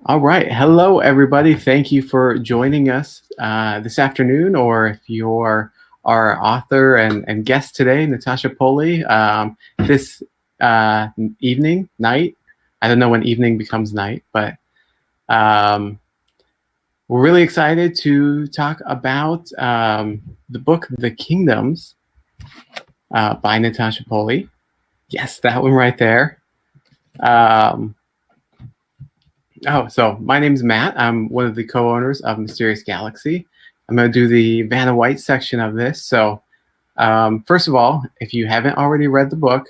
All right. Hello, everybody. Thank you for joining us this afternoon, or if you're our author and guest today, Natasha Pulley, this evening, night. I don't know when evening becomes night, but we're really excited to talk about the book, The Kingdoms by Natasha Pulley. Yes, that one right there. So my name's Matt. I'm one of the co-owners of Mysterious Galaxy. I'm going to do the Vanna White section of this. So first of all, if you haven't already read the book,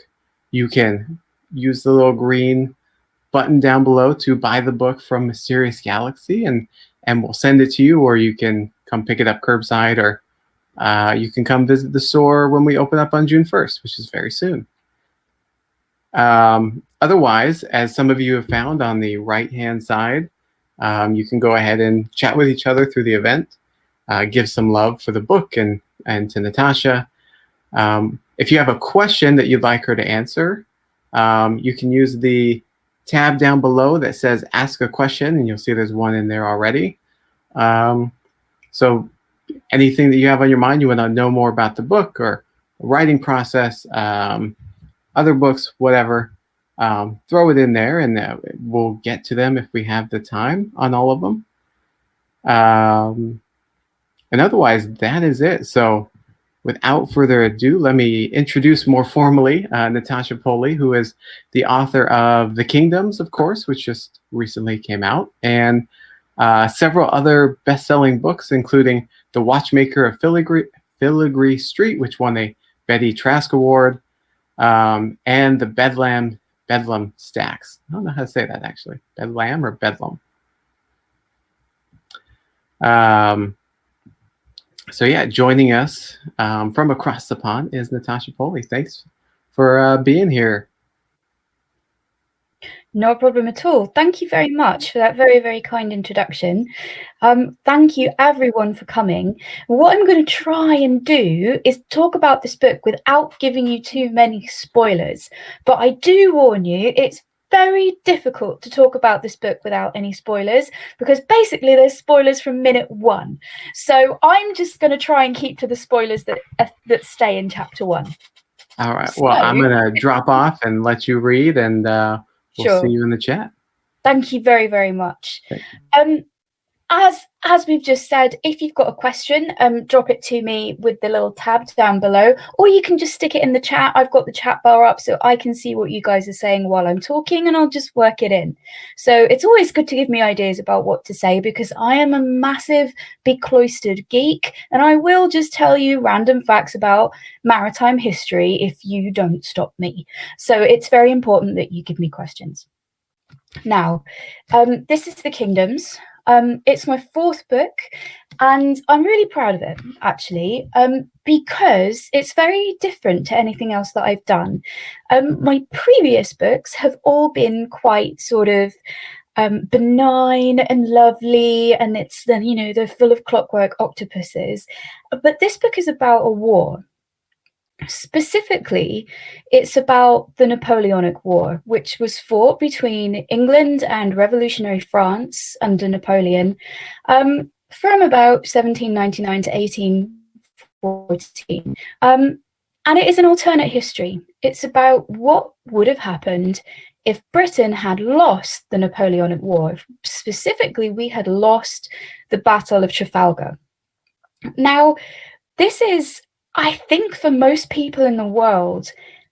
you can use the little green button down below to buy the book from Mysterious Galaxy, and we'll send it to you, or you can come pick it up curbside, or you can come visit the store when we open up on June 1st, which is very soon. Otherwise, as some of you have found on the right-hand side, you can go ahead and chat with each other through the event, give some love for the book and to Natasha. If you have a question that you'd like her to answer, you can use the tab down below that says Ask a Question, and you'll see there's one in there already. So anything that you have on your mind, you want to know more about the book or writing process, other books, whatever, throw it in there, and we'll get to them if we have the time on all of them. And otherwise, that is it. So without further ado, let me introduce more formally Natasha Pulley, who is the author of The Kingdoms, of course, which just recently came out, and several other best-selling books, including The Watchmaker of Filigree Street, which won a Betty Trask Award, and the Bedlam Stacks. I don't know how to say that, actually. Bedlam or Bedlam? So yeah, joining us from across the pond is Natasha Pulley. Thanks for being here. No problem at all. Thank you very much for that very, very kind introduction. Thank you everyone for coming. What I'm going to try and do is talk about this book without giving you too many spoilers. But I do warn you, it's very difficult to talk about this book without any spoilers, because basically there's spoilers from minute 1. So I'm just going to try and keep to the spoilers that stay in chapter 1. All right. So, well, I'm going to drop off and let you read, and we'll see you in the chat. Thank you very, very much. As we've just said, if you've got a question, drop it to me with the little tab down below, or you can just stick it in the chat. I've got the chat bar up so I can see what you guys are saying while I'm talking, and I'll just work it in. So it's always good to give me ideas about what to say, because I am a massive, big cloistered geek, and I will just tell you random facts about maritime history if you don't stop me. So it's very important that you give me questions. Now, this is The Kingdoms. It's my 4th book, and I'm really proud of it, actually, because it's very different to anything else that I've done. My previous books have all been quite sort of benign and lovely, and they're full of clockwork octopuses. But this book is about a war. Specifically, it's about the Napoleonic War, which was fought between England and revolutionary France under Napoleon from about 1799 to 1814. And it is an alternate history. It's about what would have happened if Britain had lost the Napoleonic War. Specifically, we had lost the Battle of Trafalgar. Now, this is, I think, for most people in the world,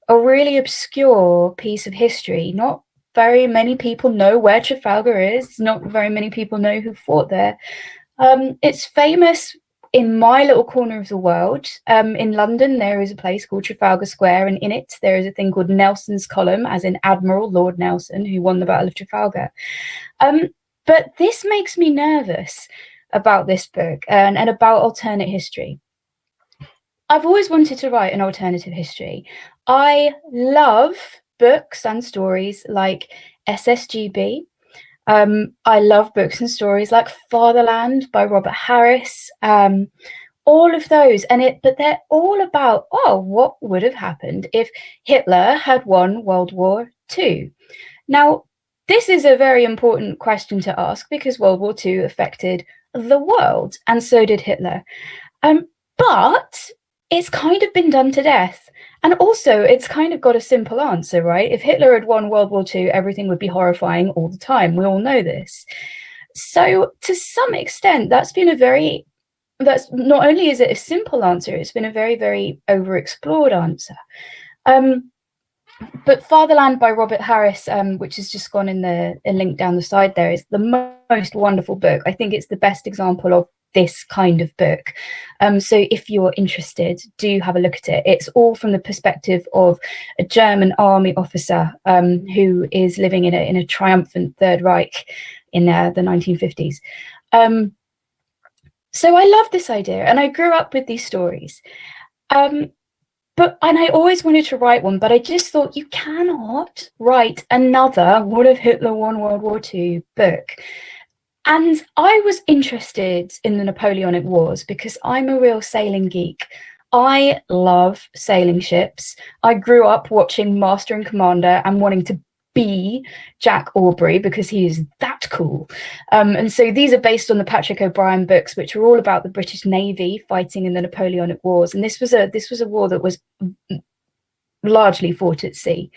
a really obscure piece of history. Not very many people know where Trafalgar is. Not very many people know who fought there. It's famous in my little corner of the world. In London, there is a place called Trafalgar Square, and in it, there is a thing called Nelson's Column, as in Admiral Lord Nelson, who won the Battle of Trafalgar. But this makes me nervous about this book and about alternate history. I've always wanted to write an alternative history. I love books and stories like SSGB. I love books and stories like Fatherland by Robert Harris. All of those, but they're all about, what would have happened if Hitler had won World War II? Now, this is a very important question to ask because World War II affected the world, and so did Hitler. But it's kind of been done to death. And also, it's kind of got a simple answer, right? If Hitler had won World War II, everything would be horrifying all the time. We all know this. So to some extent, that's not only is it a simple answer, it's been a very, very overexplored answer. But Fatherland by Robert Harris, which has just gone in the link down the side there, is the most wonderful book. I think it's the best example of this kind of book. So if you're interested, do have a look at it. It's all from the perspective of a German army officer who is living in a triumphant Third Reich in the 1950s. So I love this idea, and I grew up with these stories. And I always wanted to write one, but I just thought you cannot write another What If Hitler Won World War II book. And I was interested in the Napoleonic Wars because I'm a real sailing geek. I love sailing ships. I grew up watching Master and Commander and wanting to be Jack Aubrey because he is that cool. And so these are based on the Patrick O'Brian books, which are all about the British Navy fighting in the Napoleonic Wars. And this was a war that was largely fought at sea.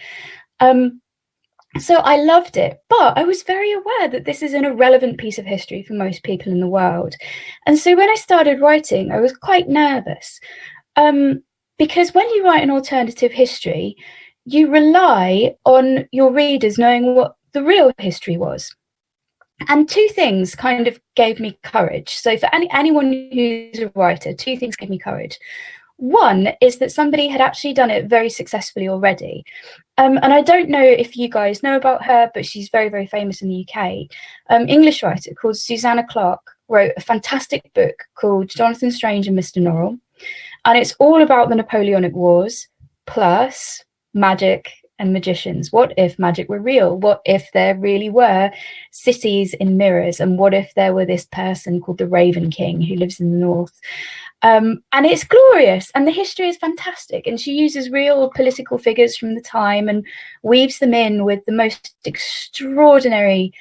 So I loved it, but I was very aware that this is an irrelevant piece of history for most people in the world. And so when I started writing, I was quite nervous because when you write an alternative history, you rely on your readers knowing what the real history was. And two things kind of gave me courage. So for anyone who's a writer, two things gave me courage. One is that somebody had actually done it very successfully already. And I don't know if you guys know about her, but she's very, very famous in the UK. English writer called Susanna Clarke wrote a fantastic book called Jonathan Strange and Mr. Norrell. And it's all about the Napoleonic Wars, plus magic and magicians. What if magic were real? What if there really were cities in mirrors? And what if there were this person called the Raven King who lives in the north? And it's glorious, and the history is fantastic, and she uses real political figures from the time and weaves them in with the most extraordinary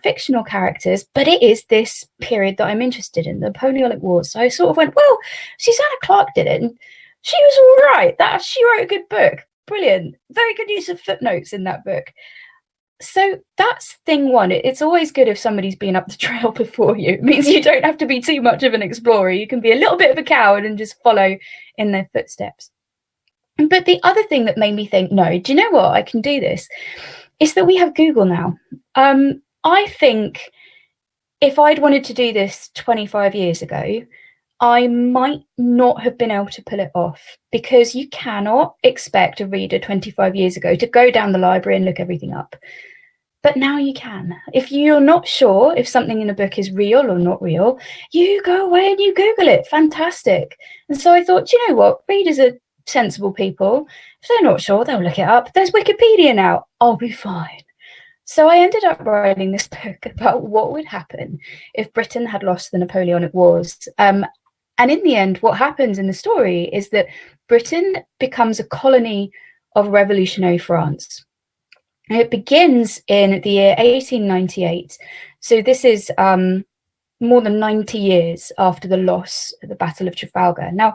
fictional characters. But it is this period that I'm interested in, the Napoleonic Wars. So I sort of went, well, Susanna Clarke did it, and she was all right. She wrote a good book. Brilliant. Very good use of footnotes in that book. So that's thing one. It's always good if somebody's been up the trail before you. It means you don't have to be too much of an explorer. You can be a little bit of a coward and just follow in their footsteps. But the other thing that made me think, no, do you know what? I can do this. Is that we have Google now. I think if I'd wanted to do this 25 years ago, I might not have been able to pull it off, because you cannot expect a reader 25 years ago to go down the library and look everything up. But now you can. If you're not sure if something in a book is real or not real, you go away and you Google it. Fantastic. And so I thought, you know what? Readers are sensible people. If they're not sure, they'll look it up. There's Wikipedia now. I'll be fine. So I ended up writing this book about what would happen if Britain had lost the Napoleonic Wars. And in the end, what happens in the story is that Britain becomes a colony of revolutionary France. It begins in the year 1898. So this is more than 90 years after the loss of the Battle of Trafalgar. Now,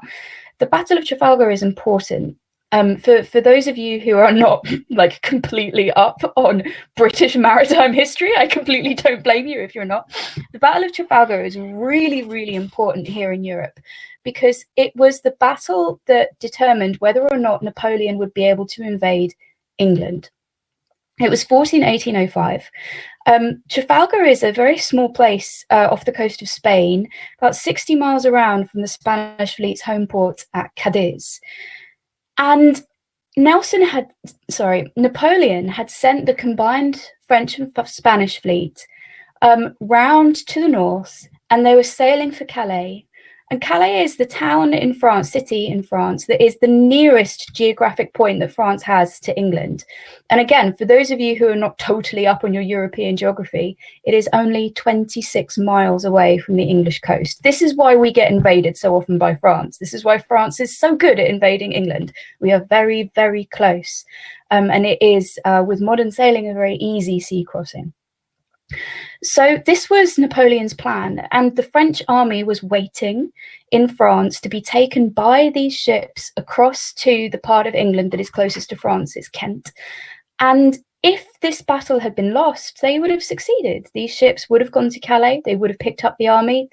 the Battle of Trafalgar is important. For those of you who are not like completely up on British maritime history, I completely don't blame you if you're not. The Battle of Trafalgar is really, really important here in Europe, because it was the battle that determined whether or not Napoleon would be able to invade England. It was fought in 1805. Trafalgar is a very small place off the coast of Spain, about 60 miles around from the Spanish fleet's home port at Cadiz. And Napoleon had sent the combined French and Spanish fleet round to the north, and they were sailing for Calais. And Calais is the town in France, city in France, that is the nearest geographic point that France has to England. And again, for those of you who are not totally up on your European geography, it is only 26 miles away from the English coast. This is why we get invaded so often by France. This is why France is so good at invading England. We are very, very close. And it is, with modern sailing, a very easy sea crossing. So this was Napoleon's plan, and the French army was waiting in France to be taken by these ships across to the part of England that is closest to France, it's Kent. And if this battle had been lost, they would have succeeded. These ships would have gone to Calais, they would have picked up the army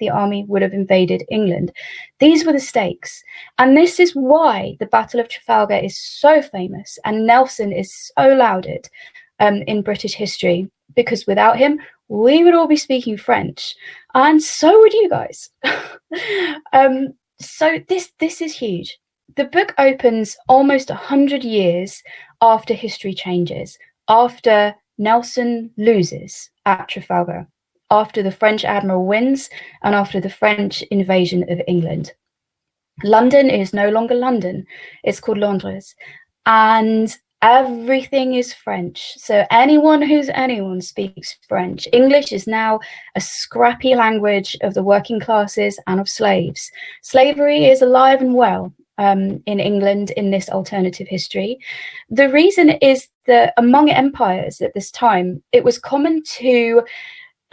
would have invaded England. These were the stakes. And this is why the Battle of Trafalgar is so famous and Nelson is so lauded in British history, because without him, we would all be speaking French, and so would you guys. So this is huge. The book opens almost 100 years after history changes, after Nelson loses at Trafalgar, after the French admiral wins, and after the French invasion of England. London is no longer London, it's called Londres, and everything is French. So anyone speaks French. English is now a scrappy language of the working classes and of slaves. Slavery is alive and well in England in this alternative history. The reason is that among empires at this time, it was common to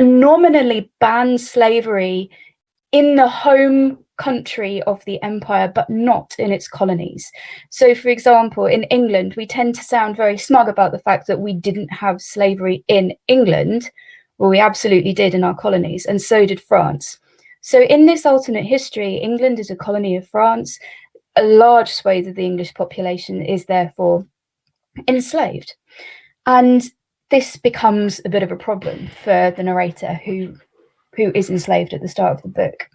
nominally ban slavery in the home country of the empire, but not in its colonies. So, for example, in England, we tend to sound very smug about the fact that we didn't have slavery in England. Well, we absolutely did in our colonies, and so did France. So in this alternate history, England is a colony of France. A large swathe of the English population is therefore enslaved. And this becomes a bit of a problem for the narrator who is enslaved at the start of the book.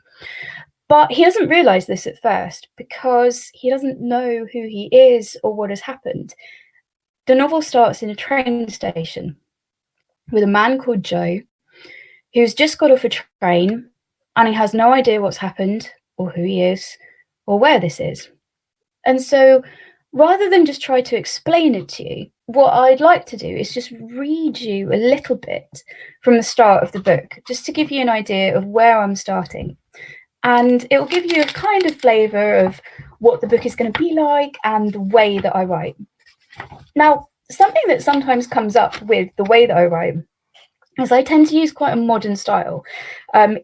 But he doesn't realise this at first, because he doesn't know who he is or what has happened. The novel starts in a train station with a man called Joe, who's just got off a train, and he has no idea what's happened or who he is or where this is. And so rather than just try to explain it to you, what I'd like to do is just read you a little bit from the start of the book, just to give you an idea of where I'm starting. And it will give you a kind of flavour of what the book is going to be like and the way that I write. Now, something that sometimes comes up with the way that I write is I tend to use quite a modern style,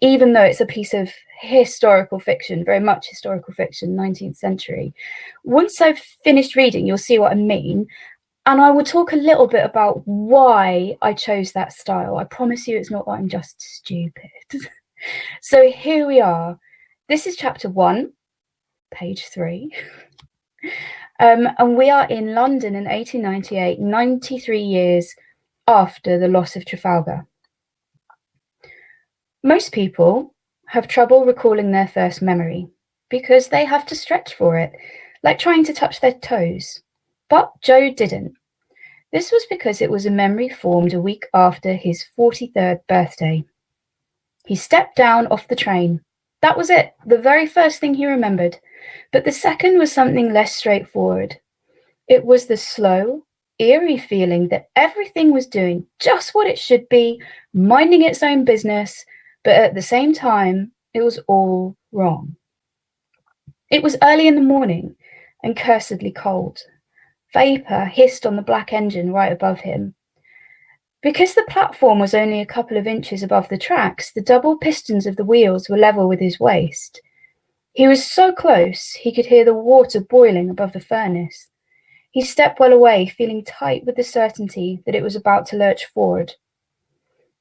even though it's a piece of historical fiction, very much historical fiction, 19th century. Once I've finished reading, you'll see what I mean. And I will talk a little bit about why I chose that style. I promise you it's not that I'm just stupid. So here we are. This is chapter 1, page 3. And we are in London in 1898, 93 years after the loss of Trafalgar. Most people have trouble recalling their first memory because they have to stretch for it, like trying to touch their toes. But Joe didn't. This was because it was a memory formed a week after his 43rd birthday. He stepped down off the train. That was it, the very first thing he remembered. But the second was something less straightforward. It was the slow, eerie feeling that everything was doing just what it should be, minding its own business, but at the same time, it was all wrong. It was early in the morning and cursedly cold. Vapour hissed on the black engine right above him. Because the platform was only a couple of inches above the tracks, the double pistons of the wheels were level with his waist. He was so close he could hear the water boiling above the furnace. He stepped well away, feeling tight with the certainty that it was about to lurch forward.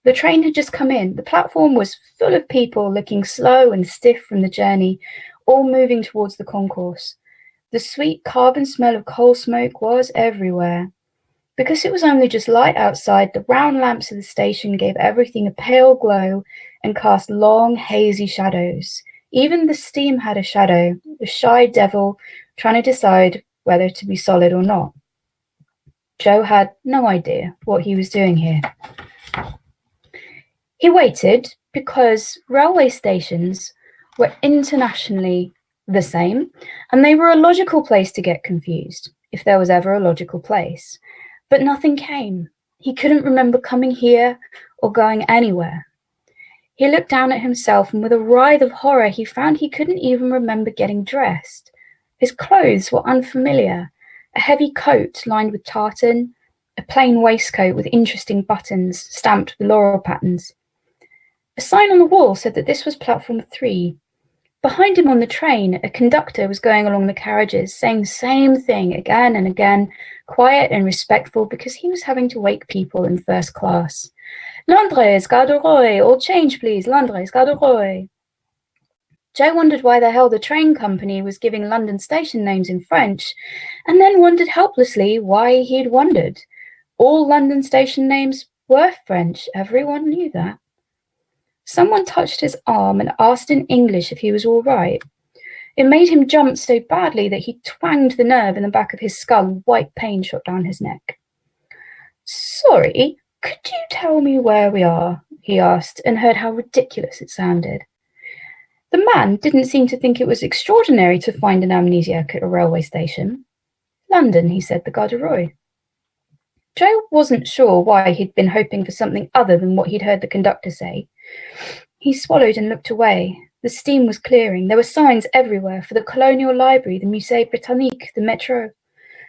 The train had just come in. The platform was full of people looking slow and stiff from the journey, all moving towards the concourse. The sweet carbon smell of coal smoke was everywhere. Because it was only just light outside, the round lamps of the station gave everything a pale glow and cast long, hazy shadows. Even the steam had a shadow, a shy devil trying to decide whether to be solid or not. Joe had no idea what he was doing here. He waited because railway stations were internationally the same, and they were a logical place to get confused, if there was ever a logical place. But nothing came. He couldn't remember coming here or going anywhere. He looked down at himself, and with a writhe of horror, he found he couldn't even remember getting dressed. His clothes were unfamiliar. A heavy coat lined with tartan, a plain waistcoat with interesting buttons stamped with laurel patterns. A sign on the wall said that this was platform 3. Behind him on the train, a conductor was going along the carriages, saying the same thing again and again, quiet and respectful, because he was having to wake people in first class. Londres, Gare de Roy, all change please, Londres, Gare de Roy. Joe wondered why the hell the train company was giving London station names in French, and then wondered helplessly why he'd wondered. All London station names were French, everyone knew that. Someone touched his arm and asked in English if he was all right. It made him jump so badly that he twanged the nerve in the back of his skull and white pain shot down his neck. Sorry, could you tell me where we are? He asked, and heard how ridiculous it sounded. The man didn't seem to think it was extraordinary to find an amnesiac at a railway station. London, he said, the Gare de Roy. Joe wasn't sure why he'd been hoping for something other than what he'd heard the conductor say. He swallowed and looked away. The steam was clearing. There were signs everywhere for the Colonial Library, the Musée Britannique, the Metro.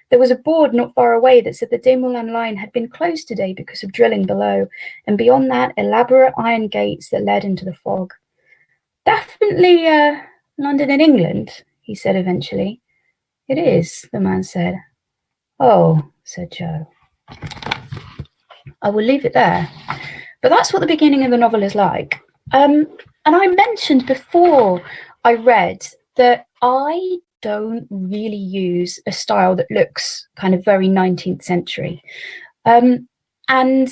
There was a board not far away that said the Desmoulins line had been closed today because of drilling below, and beyond that, elaborate iron gates that led into the fog. Definitely London in England, he said eventually. It is, the man said. Oh, said Joe. I will leave it there. But that's what the beginning of the novel is like. And I mentioned before I read that I don't really use a style that looks kind of very 19th century. And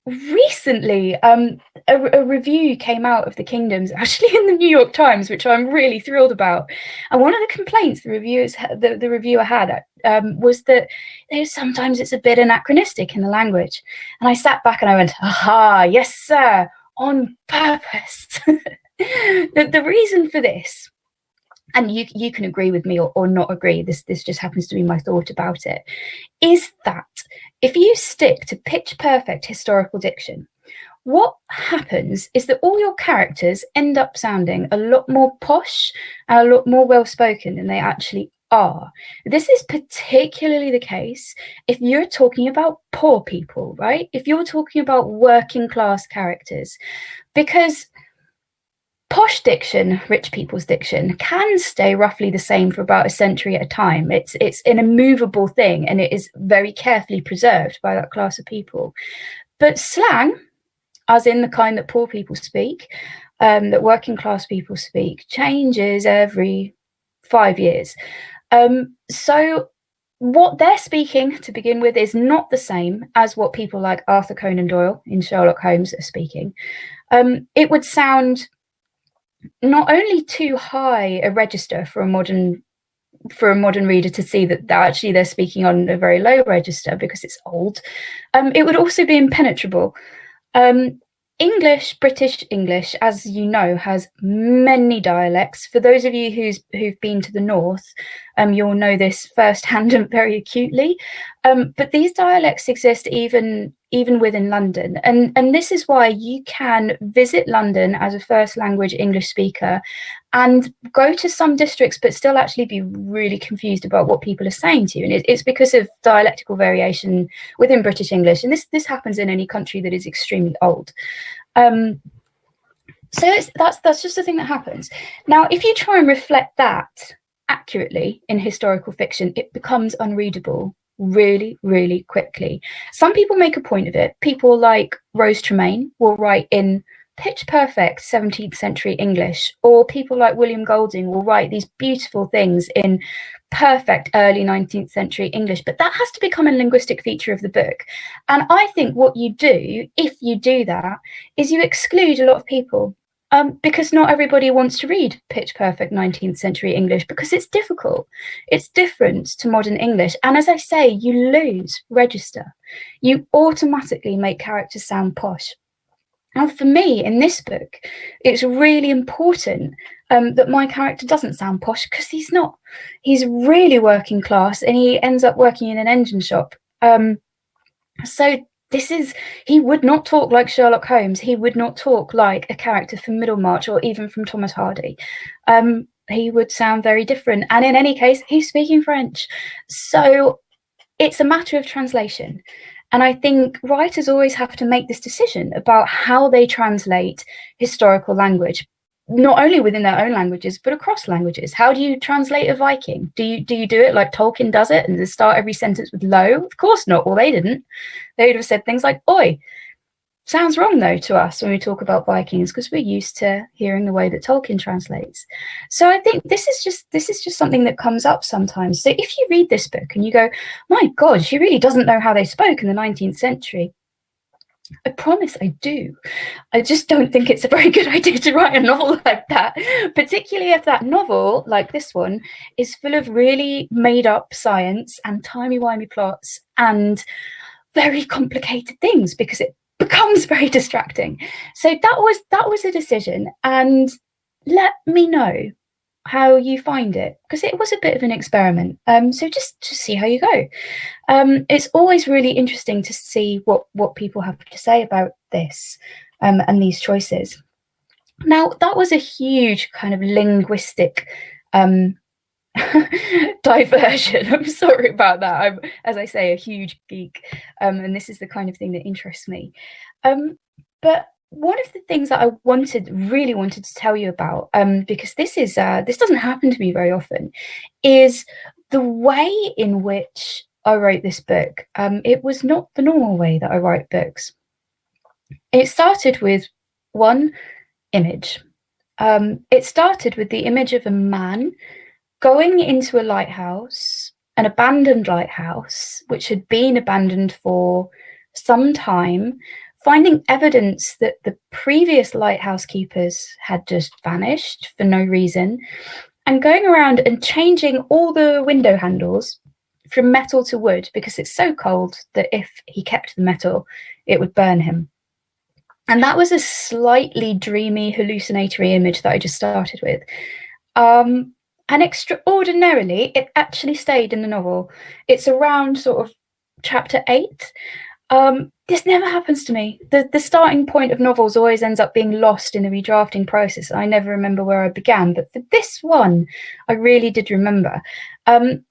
recently, a review came out of the Kingdoms, actually in the New York Times, which I'm really thrilled about. And one of the complaints the reviewer had was that sometimes it's a bit anachronistic in the language. And I sat back and I went, aha, yes, sir, on purpose. The reason for this, and you can agree with me or not agree, this just happens to be my thought about it, is that if you stick to pitch perfect historical diction, what happens is that all your characters end up sounding a lot more posh and a lot more well-spoken than they actually are. This is particularly the case if you're talking about poor people, right? If you're talking about working class characters, because posh diction, rich people's diction, can stay roughly the same for about a century at a time. It's an immovable thing, and it is very carefully preserved by that class of people. But slang, as in the kind that poor people speak, that working class people speak, changes every 5 years. So what they're speaking to begin with is not the same as what people like Arthur Conan Doyle in Sherlock Holmes are speaking. It would sound not only too high a register for a modern reader to see that actually they're speaking on a very low register because it's old. It would also be impenetrable. British English, as you know, has many dialects. For those of you who've been to the north, you'll know this firsthand and very acutely. But these dialects exist even within London, and this is why you can visit London as a first language English speaker and go to some districts but still actually be really confused about what people are saying to you, and it's because of dialectical variation within British English, and this happens in any country that is extremely old. So that's just the thing that happens. Now, if you try and reflect that accurately in historical fiction, it becomes unreadable really, really quickly. Some people make a point of it. People like Rose Tremaine will write in pitch perfect 17th century English, or people like William Golding will write these beautiful things in perfect early 19th century English, but that has to become a linguistic feature of the book. And I think what you do, if you do that, is you exclude a lot of people. Because not everybody wants to read pitch perfect 19th century English because it's difficult. It's different to modern English. And as I say, you lose register. You automatically make characters sound posh. Now, for me, in this book, it's really important that my character doesn't sound posh, because he's not. He's really working class, and he ends up working in an engine shop. So he would not talk like Sherlock Holmes. He would not talk like a character from Middlemarch or even from Thomas Hardy. He would sound very different. And in any case, he's speaking French. So it's a matter of translation. And I think writers always have to make this decision about how they translate historical language, not only within their own languages, but across languages. How do you translate a Viking? Do you do it like Tolkien does it and start every sentence with lo? Of course not. Well, they didn't. They would have said things like oi. Sounds wrong, though, to us when we talk about Vikings, because we're used to hearing the way that Tolkien translates. So I think this is just something that comes up sometimes. So if you read this book and you go, my God, she really doesn't know how they spoke in the 19th century. I promise I do. I just don't think it's a very good idea to write a novel like that, particularly if that novel, like this one, is full of really made up science and timey-wimey plots and very complicated things, because it becomes very distracting. So that was a decision, and let me know how you find it, because it was a bit of an experiment. So just to see how you go. It's always really interesting to see what people have to say about this and these choices. Now, that was a huge kind of linguistic diversion. I'm sorry about that. I'm, as I say, a huge geek, and this is the kind of thing that interests me. But one of the things that I really wanted to tell you about, because this doesn't happen to me very often, is the way in which I wrote this book. It was not the normal way that I write books. It started with one image. It started with the image of a man going into a lighthouse, an abandoned lighthouse, which had been abandoned for some time, finding evidence that the previous lighthouse keepers had just vanished for no reason, and going around and changing all the window handles from metal to wood, because it's so cold that if he kept the metal, it would burn him. And that was a slightly dreamy, hallucinatory image that I just started with. And extraordinarily, it actually stayed in the novel. It's around sort of chapter 8. This never happens to me. The starting point of novels always ends up being lost in the redrafting process. I never remember where I began, but for this one, I really did remember. And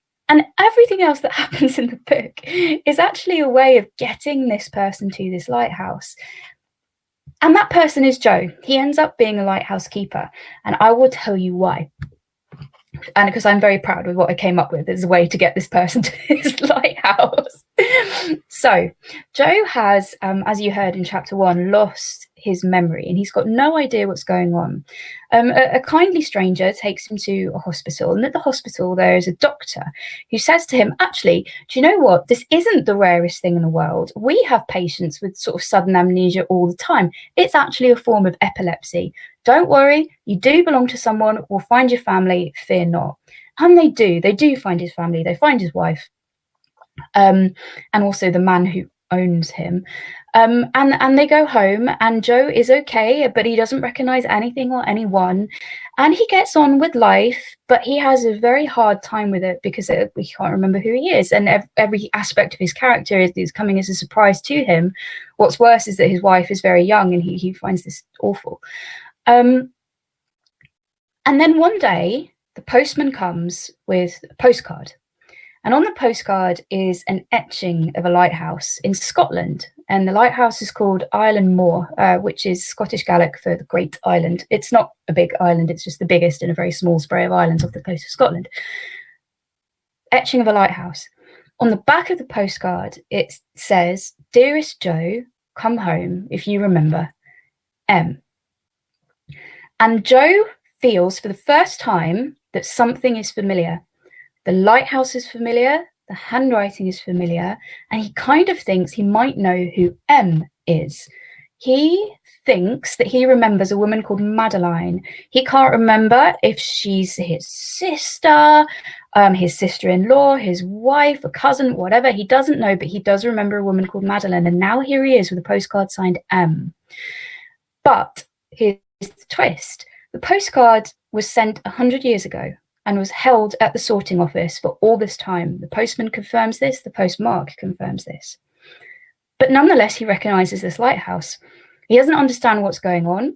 everything else that happens in the book is actually a way of getting this person to this lighthouse. And that person is Joe. He ends up being a lighthouse keeper, and I will tell you why. And because I'm very proud with what I came up with as a way to get this person to his lighthouse. So Joe has, as you heard in chapter 1, lost his memory, and he's got no idea what's going on. A kindly stranger takes him to a hospital, and at the hospital there is a doctor who says to him, actually, do you know what? This isn't the rarest thing in the world. We have patients with sort of sudden amnesia all the time. It's actually a form of epilepsy. Don't worry, you do belong to someone. We'll find your family, fear not. And they do find his family. They find his wife, and also the man who owns him. And they go home, and Joe is okay, but he doesn't recognize anything or anyone. And he gets on with life, but he has a very hard time with it because we can't remember who he is. And every aspect of his character is coming as a surprise to him. What's worse is that his wife is very young, and he finds this awful. And then one day, the postman comes with a postcard. And on the postcard is an etching of a lighthouse in Scotland. And the lighthouse is called Island Moor, which is Scottish Gaelic for the Great Island. It's not a big island, it's just the biggest in a very small spray of islands off the coast of Scotland. Etching of a lighthouse. On the back of the postcard, it says, "Dearest Joe, come home if you remember, M." And Joe feels for the first time that something is familiar. The lighthouse is familiar, the handwriting is familiar, and he kind of thinks he might know who M is. He thinks that he remembers a woman called Madeline. He can't remember if she's his sister, his sister-in-law, his wife, a cousin, whatever. He doesn't know, but he does remember a woman called Madeline. And now here he is with a postcard signed M. But here's the twist. The postcard was sent 100 years ago and was held at the sorting office for all this time. The postman confirms this, the postmark confirms this. But nonetheless, he recognizes this lighthouse. He doesn't understand what's going on,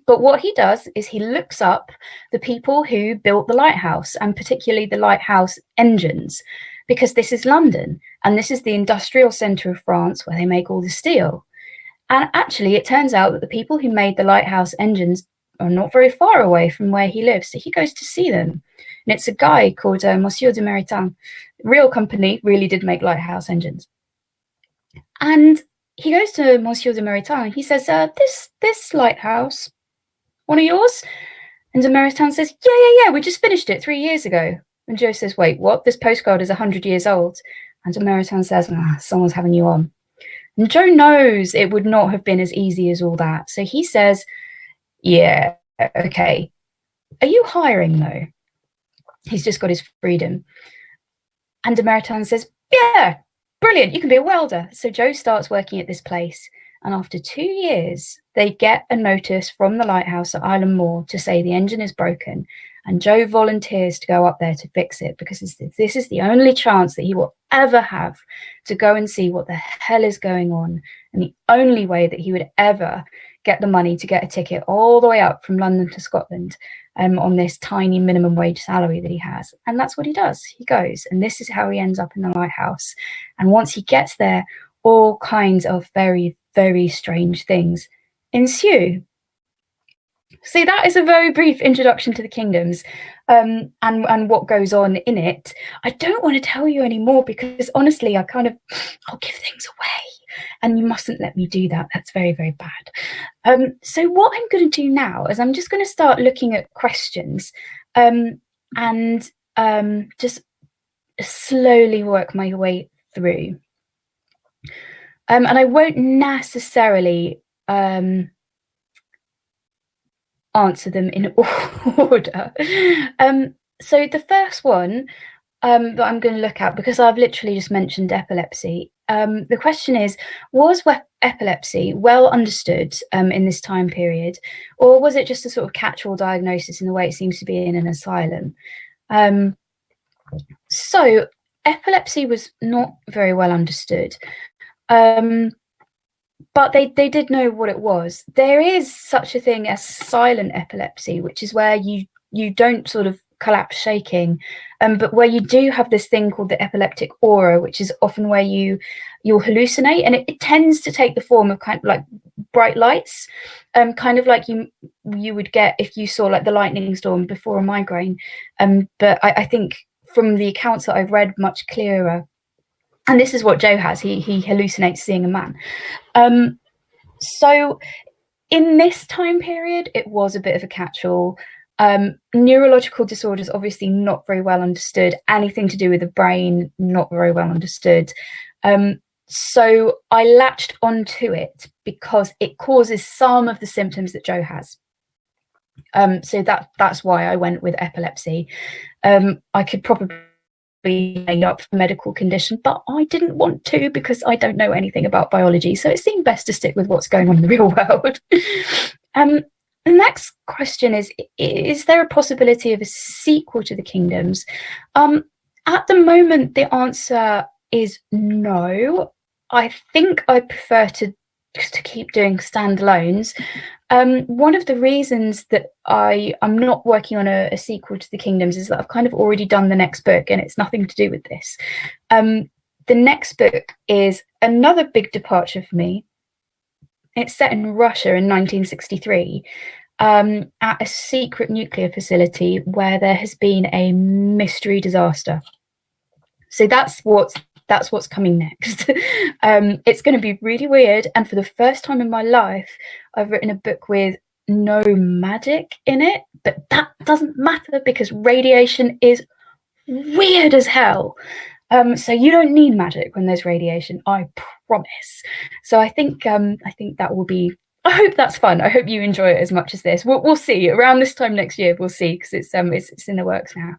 but what he does is he looks up the people who built the lighthouse, and particularly the Lighthouse Engines, because this is London, and this is the industrial centre of France where they make all the steel. And actually, it turns out that the people who made the Lighthouse Engines are not very far away from where he lives, so he goes to see them. And it's a guy called Monsieur de Meritain. Real company, really did make lighthouse engines. And he goes to Monsieur de Meritain. He says, this lighthouse, one of yours? And de Meritain says, yeah, we just finished it 3 years ago. And Joe says, wait, what? This postcard is 100 years old. And de Meritain says, someone's having you on. And Joe knows it would not have been as easy as all that. So he says, yeah, okay. Are you hiring, though? He's just got his freedom. And de Meritain says, yeah, brilliant, you can be a welder. So Joe starts working at this place. And after 2 years, they get a notice from the lighthouse at Island Moor to say the engine is broken. And Joe volunteers to go up there to fix it, because this is the only chance that he will ever have to go and see what the hell is going on. And the only way that he would ever get the money to get a ticket all the way up from London to Scotland on this tiny minimum wage salary that he has. And that's what he does. He goes, and this is how he ends up in the lighthouse. And once he gets there, all kinds of very, very strange things ensue. See, that is a very brief introduction to the kingdoms and what goes on in it. I don't want to tell you anymore because honestly, I'll give things away. And you mustn't let me do that. That's very, very bad. So what I'm going to do now is I'm just going to start looking at questions and just slowly work my way through. And I won't necessarily answer them in order. So the first one that I'm going to look at, because I've literally just mentioned epilepsy, the question is, was epilepsy well understood in this time period, or was it just a sort of catch-all diagnosis in the way it seems to be in an asylum? So epilepsy was not very well understood, but they did know what it was. There is such a thing as silent epilepsy, which is where you don't sort of collapse shaking, but where you do have this thing called the epileptic aura, which is often where you'll hallucinate, and it tends to take the form of kind of like bright lights, kind of like you would get if you saw like the lightning storm before a migraine, but I think from the accounts that I've read, much clearer. And this is what Joe has. He hallucinates seeing a man. So in this time period, it was a bit of a catch-all. Neurological disorders, obviously not very well understood. Anything to do with the brain, not very well understood. So I latched onto it because it causes some of the symptoms that Joe has. So that's why I went with epilepsy. I could probably made up a medical condition, but I didn't want to because I don't know anything about biology, so it seemed best to stick with what's going on in the real world. The next question is there a possibility of a sequel to the Kingdoms? At the moment, the answer is no. I think I prefer to keep doing standalones. One of the reasons that I'm not working on a sequel to the Kingdoms is that I've kind of already done the next book, and it's nothing to do with this. The next book is another big departure for me. It's set in Russia in 1963 at a secret nuclear facility where there has been a mystery disaster. So that's what's coming next. It's going to be really weird, and for the first time in my life I've written a book with no magic in it, but that doesn't matter because radiation is weird as hell. So you don't need magic when there's radiation, I promise. So I think that will be, I hope that's fun. I hope you enjoy it as much as this. We'll see around this time next year. We'll see, because it's in the works now.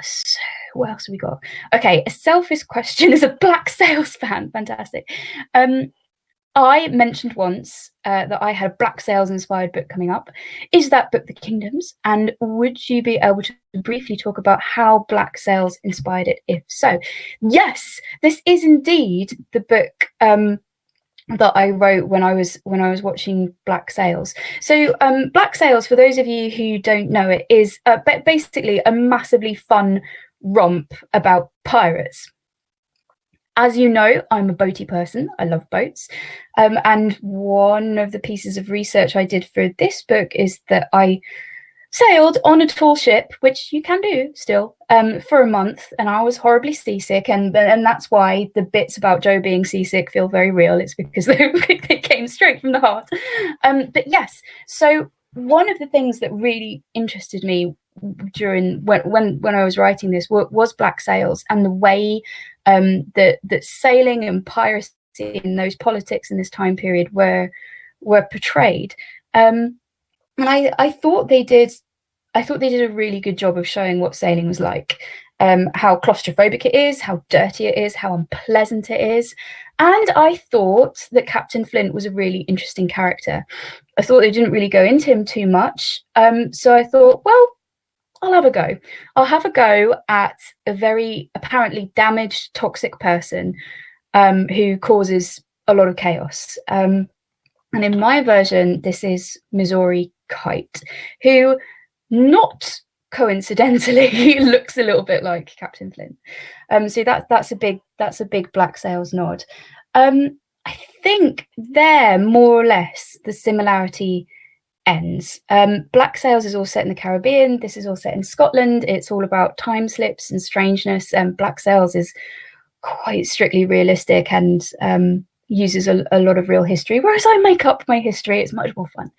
So what else have we got? Okay, a selfish question as a Black Sails fan. Fantastic. I mentioned once that I had a Black Sails inspired book coming up. Is that book The Kingdoms? And would you be able to briefly talk about how Black Sails inspired it, if so? Yes, this is indeed the book that I wrote when I was watching Black Sails. So Black Sails, for those of you who don't know it, is basically a massively fun romp about pirates. As you know, I'm a boaty person. I love boats. And one of the pieces of research I did for this book is that I sailed on a tall ship, which you can do still, for a month, and I was horribly seasick, and that's why the bits about Joe being seasick feel very real. It's because they came straight from the heart. But yes, so one of the things that really interested me during when I was writing this was Black Sails, and the way that sailing and piracy and those politics in this time period were portrayed. And I thought they did a really good job of showing what sailing was like, how claustrophobic it is, how dirty it is, how unpleasant it is. And I thought that Captain Flint was a really interesting character. I thought they didn't really go into him too much. So I thought, well, I'll have a go. I'll have a go at a very apparently damaged, toxic person who causes a lot of chaos. And in my version, this is Missouri Kite, who, not coincidentally, looks a little bit like Captain Flint. So that's a big Black Sails nod. I think there, more or less, the similarity ends. Black Sails is all set in the Caribbean. This is all set in Scotland. It's all about time slips and strangeness. Black Sails is quite strictly realistic and uses a lot of real history, whereas I make up my history. It's much more fun.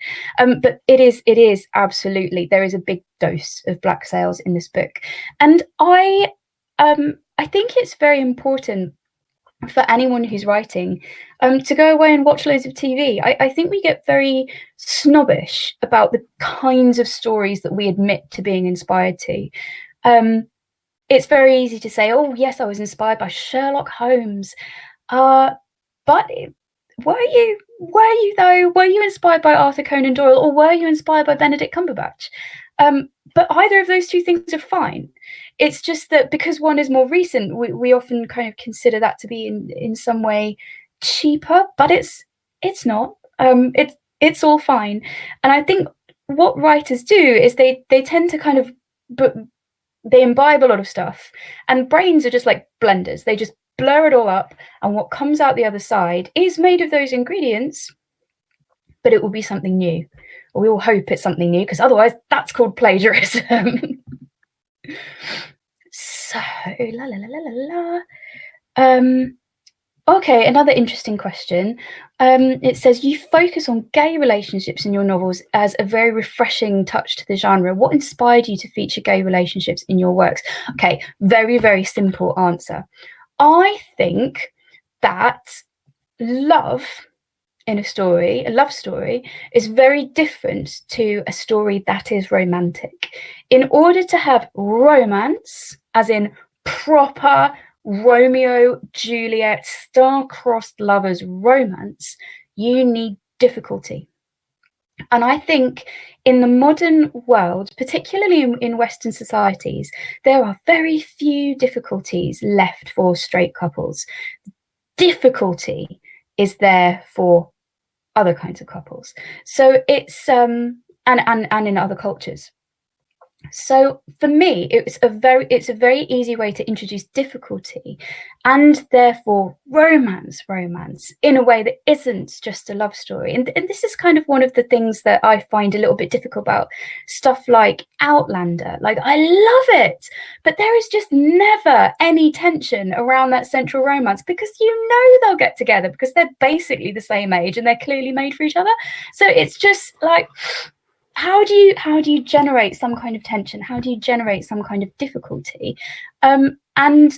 But it is absolutely, there is a big dose of Black Sails in this book. And I think it's very important for anyone who's writing to go away and watch loads of TV. I think we get very snobbish about the kinds of stories that we admit to being inspired to. It's very easy to say, oh yes, I was inspired by Sherlock Holmes, but were you though? Were you inspired by Arthur Conan Doyle, or were you inspired by Benedict Cumberbatch? But either of those two things are fine. It's just that because one is more recent, we often kind of consider that to be in some way cheaper, but it's not. It's all fine. And I think what writers do is they tend to kind of, but they imbibe a lot of stuff, and brains are just like blenders. They just blur it all up, and what comes out the other side is made of those ingredients, but it will be something new. Or we all hope it's something new, because otherwise that's called plagiarism. So, okay, another interesting question. It says, you focus on gay relationships in your novels as a very refreshing touch to the genre. What inspired you to feature gay relationships in your works? Okay, very, very simple answer. I think that love in a story, a love story, is very different to a story that is romantic. In order to have romance, as in proper Romeo, Juliet, star-crossed lovers romance, you need difficulty. And I think in the modern world, particularly in Western societies, there are very few difficulties left for straight couples. Difficulty is there for other kinds of couples. So it's and in other cultures. So for me, it's a very easy way to introduce difficulty and therefore romance in a way that isn't just a love story. And this is kind of one of the things that I find a little bit difficult about stuff like Outlander. Like, I love it, but there is just never any tension around that central romance, because you know they'll get together because they're basically the same age and they're clearly made for each other. So it's just like, how do you generate some kind of tension? How do you generate some kind of difficulty? And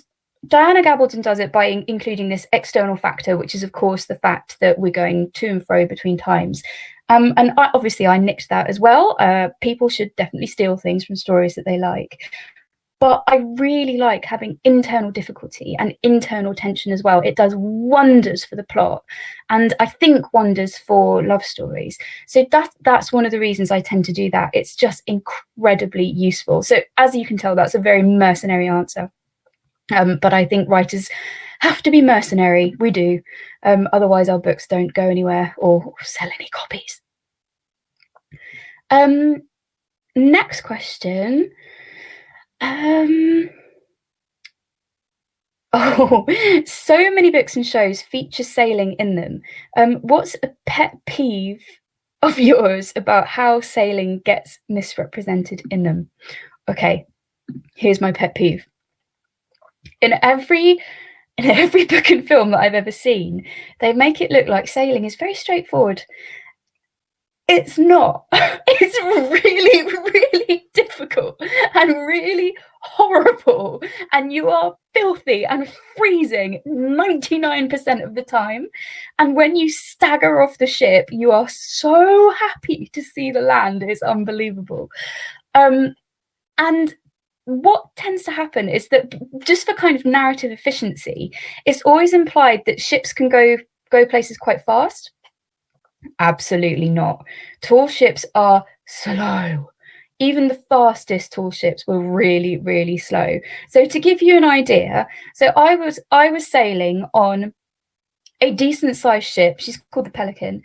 Diana Gabaldon does it by including this external factor, which is, of course, the fact that we're going to and fro between times. And obviously I nicked that as well. People should definitely steal things from stories that they like. but I really like having internal difficulty and internal tension as well. It does wonders for the plot, and I think wonders for love stories. So that's one of the reasons I tend to do that. It's just incredibly useful. So as you can tell, that's a very mercenary answer. But I think writers have to be mercenary. We do. Otherwise our books don't go anywhere or sell any copies. Next question. Oh, so many books and shows feature sailing in them. What's a pet peeve of yours about how sailing gets misrepresented in them? Okay, here's my pet peeve. In every book and film that I've ever seen, they make it look like sailing is very straightforward. It's not. It's really, really difficult and really horrible. And you are filthy and freezing 99% of the time. And when you stagger off the ship, you are so happy to see the land. It's unbelievable. And what tends to happen is that, just for kind of narrative efficiency, it's always implied that ships can go places quite fast. Absolutely not. Tall ships are slow. Even the fastest tall ships were really, really slow. So to give you an idea, so I was sailing on a decent sized ship. She's called the Pelican.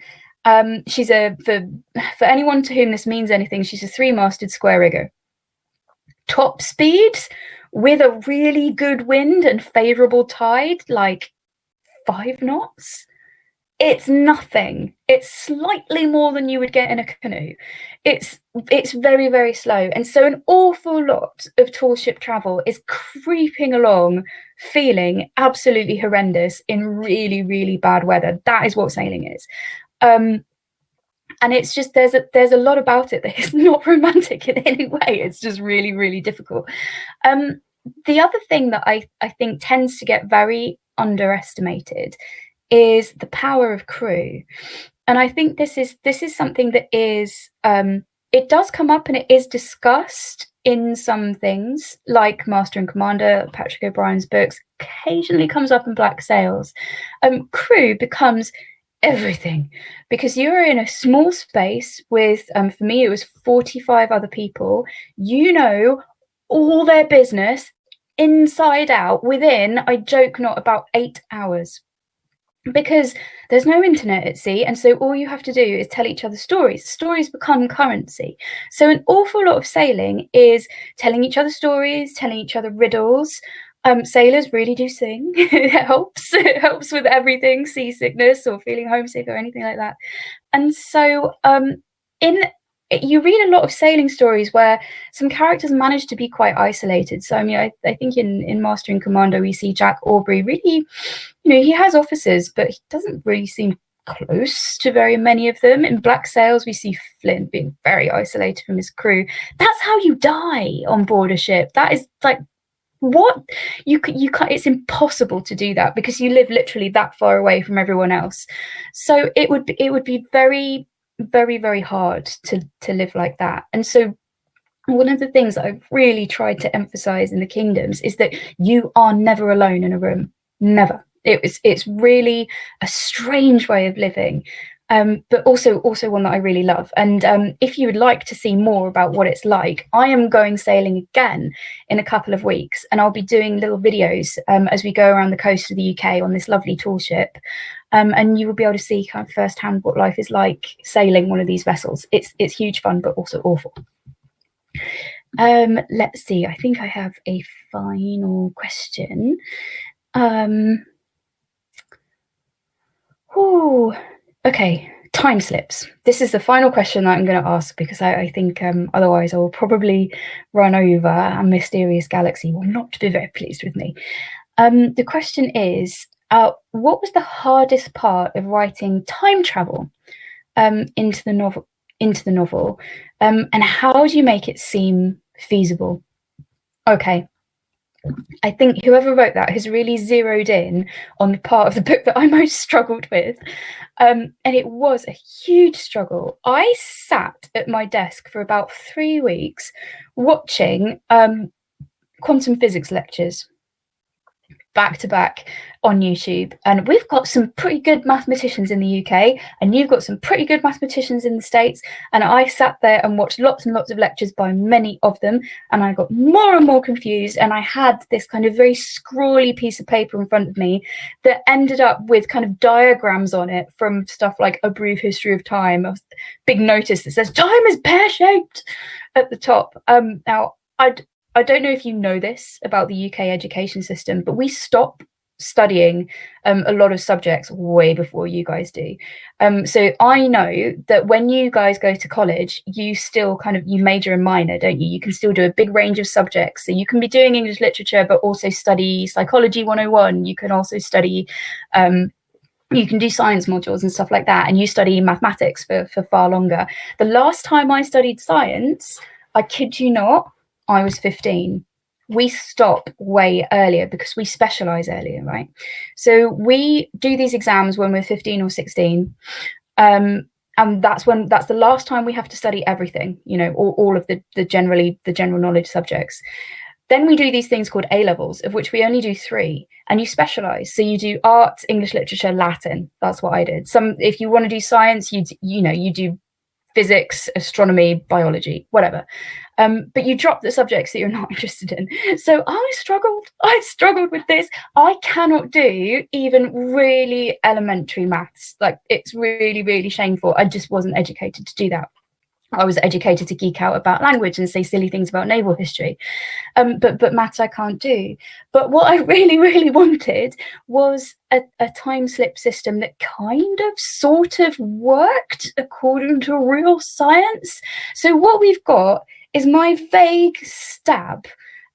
She's for anyone to whom this means anything, she's a 3-masted square rigger. Top speeds with a really good wind and favorable tide, like 5 knots. It's nothing. It's slightly more than you would get in a canoe. It's very, very slow. And so an awful lot of tall ship travel is creeping along, feeling absolutely horrendous in really, really bad weather. That is what sailing is. And it's just, there's a lot about it that is not romantic in any way. It's just really, really difficult. The other thing that I think tends to get very underestimated is the power of crew. And I think this is something that is, it does come up and it is discussed in some things, like Master and Commander, Patrick O'Brien's books, occasionally comes up in Black Sails. Crew becomes everything, because you're in a small space with, for me, it was 45 other people. You know all their business inside out within, I joke not, about 8 hours. Because there's no internet at sea, and so all you have to do is tell each other stories. Stories become currency. So an awful lot of sailing is telling each other stories, telling each other riddles. Sailors really do sing. It helps. It helps with everything, seasickness or feeling homesick or anything like that. And so you read a lot of sailing stories where some characters manage to be quite isolated. So I mean, I think in Master and Commander we see Jack Aubrey really, he has officers, but he doesn't really seem close to very many of them. In Black Sails we see Flint being very isolated from his crew. That's how you die on board a ship. That is like, what you can't, it's impossible to do that because you live literally that far away from everyone else. So it would be very, very, very hard to live like that. And so one of the things that I've really tried to emphasize in the Kingdoms is that you are never alone in a room. Never. It's really a strange way of living, but also one that I really love. And if you would like to see more about what it's like, I am going sailing again in a couple of weeks, and I'll be doing little videos as we go around the coast of the UK on this lovely tall ship. And you will be able to see kind of firsthand what life is like sailing one of these vessels. It's huge fun, but also awful. Let's see. I think I have a final question. Okay. Time slips. This is the final question that I'm going to ask because I think otherwise I will probably run over and Mysterious Galaxy will not be very pleased with me. The question is, what was the hardest part of writing time travel into the novel, and how do you make it seem feasible? Okay. I think whoever wrote that has really zeroed in on the part of the book that I most struggled with. And it was a huge struggle. I sat at my desk for about 3 weeks watching quantum physics lectures back to back on YouTube, and we've got some pretty good mathematicians in the UK, and you've got some pretty good mathematicians in the States, and I sat there and watched lots and lots of lectures by many of them, and I got more and more confused, and I had this kind of very scrawly piece of paper in front of me that ended up with kind of diagrams on it from stuff like A Brief History of Time, a big notice that says time is pear-shaped at the top. Now I don't know if you know this about the UK education system, but we stop studying a lot of subjects way before you guys do. So I know that when you guys go to college, you still you major and minor, don't you? You can still do a big range of subjects. So you can be doing English literature, but also study Psychology 101. You can also study, you can do science modules and stuff like that. And you study mathematics for far longer. The last time I studied science, I kid you not, I was 15. We stop way earlier because we specialize earlier, right? So we do these exams when we're 15 or 16. And that's the last time we have to study everything, you know, all of the general knowledge subjects. Then we do these things called A levels, of which we only do 3, and you specialize. So you do art, English literature, Latin. That's what I did. If you want to do science, you do physics, astronomy, biology, whatever. But you drop the subjects that you're not interested in. So I struggled with this. I cannot do even really elementary maths. Like, it's really, really shameful. I just wasn't educated to do that. I was educated to geek out about language and say silly things about naval history. But maths I can't do. But what I really, really wanted was a time slip system that kind of sort of worked according to real science. So what we've got is my vague stab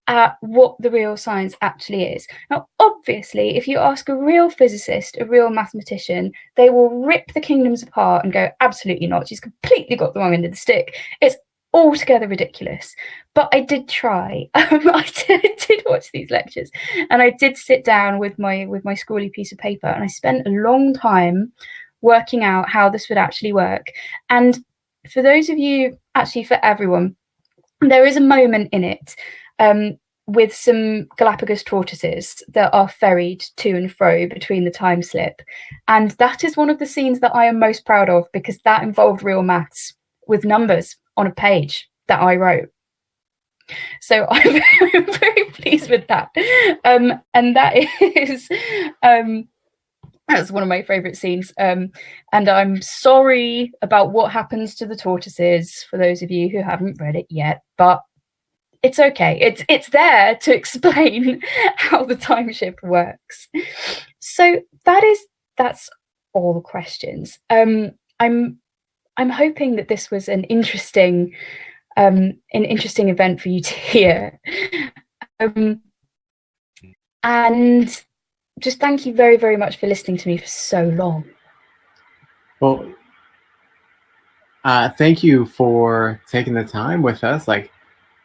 at what the real science actually is. Now, obviously, if you ask a real physicist, a real mathematician, they will rip the kingdoms apart and go, absolutely not, she's completely got the wrong end of the stick. It's altogether ridiculous. But I did try. I did watch these lectures, and I did sit down with my scrawly piece of paper, and I spent a long time working out how this would actually work. And for those of you, actually for everyone, there is a moment in it with some Galapagos tortoises that are ferried to and fro between the time slip. And that is one of the scenes that I am most proud of, because that involved real maths with numbers on a page that I wrote. So I'm very pleased with that. And that is that's one of my favourite scenes. And I'm sorry about what happens to the tortoises, for those of you who haven't read it yet, but it's okay. It's there to explain how the time ship works. So that's all the questions. I'm hoping that this was an interesting event for you to hear. And just thank you very, very much for listening to me for so long. Well, thank you for taking the time with us. Like,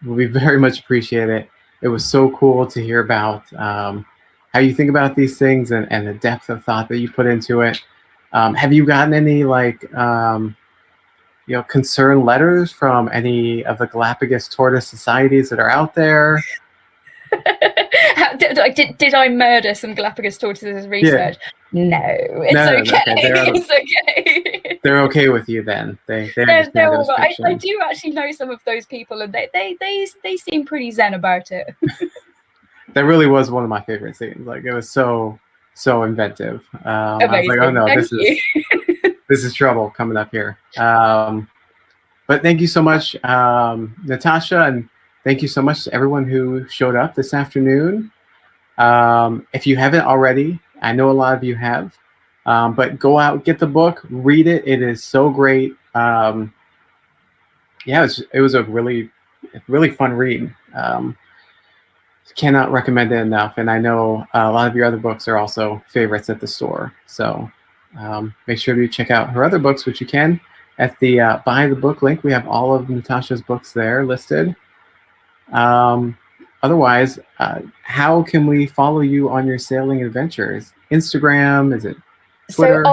we very much appreciate it. It was so cool to hear about how you think about these things and the depth of thought that you put into it. Have you gotten any concern letters from any of the Galapagos tortoise societies that are out there? Did I murder some Galapagos tortoises research? Yeah. No, it's okay. It's okay. They're okay with you then. They're all right. I do actually know some of those people, and they seem pretty zen about it. That really was one of my favorite scenes. Like, it was so inventive. I was like, oh no, this is trouble coming up here. But thank you so much, Natasha, and thank you so much to everyone who showed up this afternoon. If you haven't already, I know a lot of you have, but go out, get the book, read it. It is so great. Yeah, it was a really, really fun read. Cannot recommend it enough. And I know a lot of your other books are also favorites at the store. So make sure to check out her other books, which you can. At the Buy the Book link, we have all of Natasha's books there listed. Otherwise, how can we follow you on your sailing adventures? Instagram? Is it Twitter?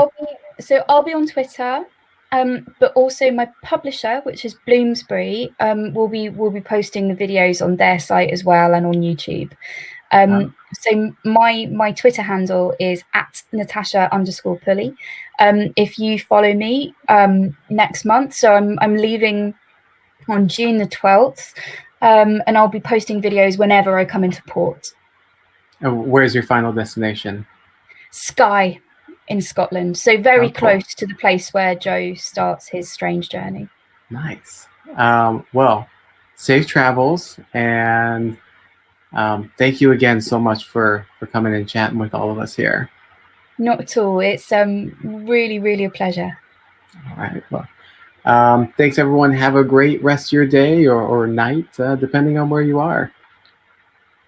So I'll be on Twitter But also my publisher, which is Bloomsbury, will be posting the videos on their site as well and on YouTube. So my Twitter handle is @Natasha_Pulley. If you follow me next month, so I'm leaving on June the 12th, and I'll be posting videos whenever I come into port. Where's your final destination? Skye in Scotland, so very cool. close to the place where Joe starts his strange journey. Nice. Well, safe travels, and thank you again so much for coming and chatting with all of us here. Not at all. It's really a pleasure. All right. Well, thanks everyone. Have a great rest of your day or night, depending on where you are.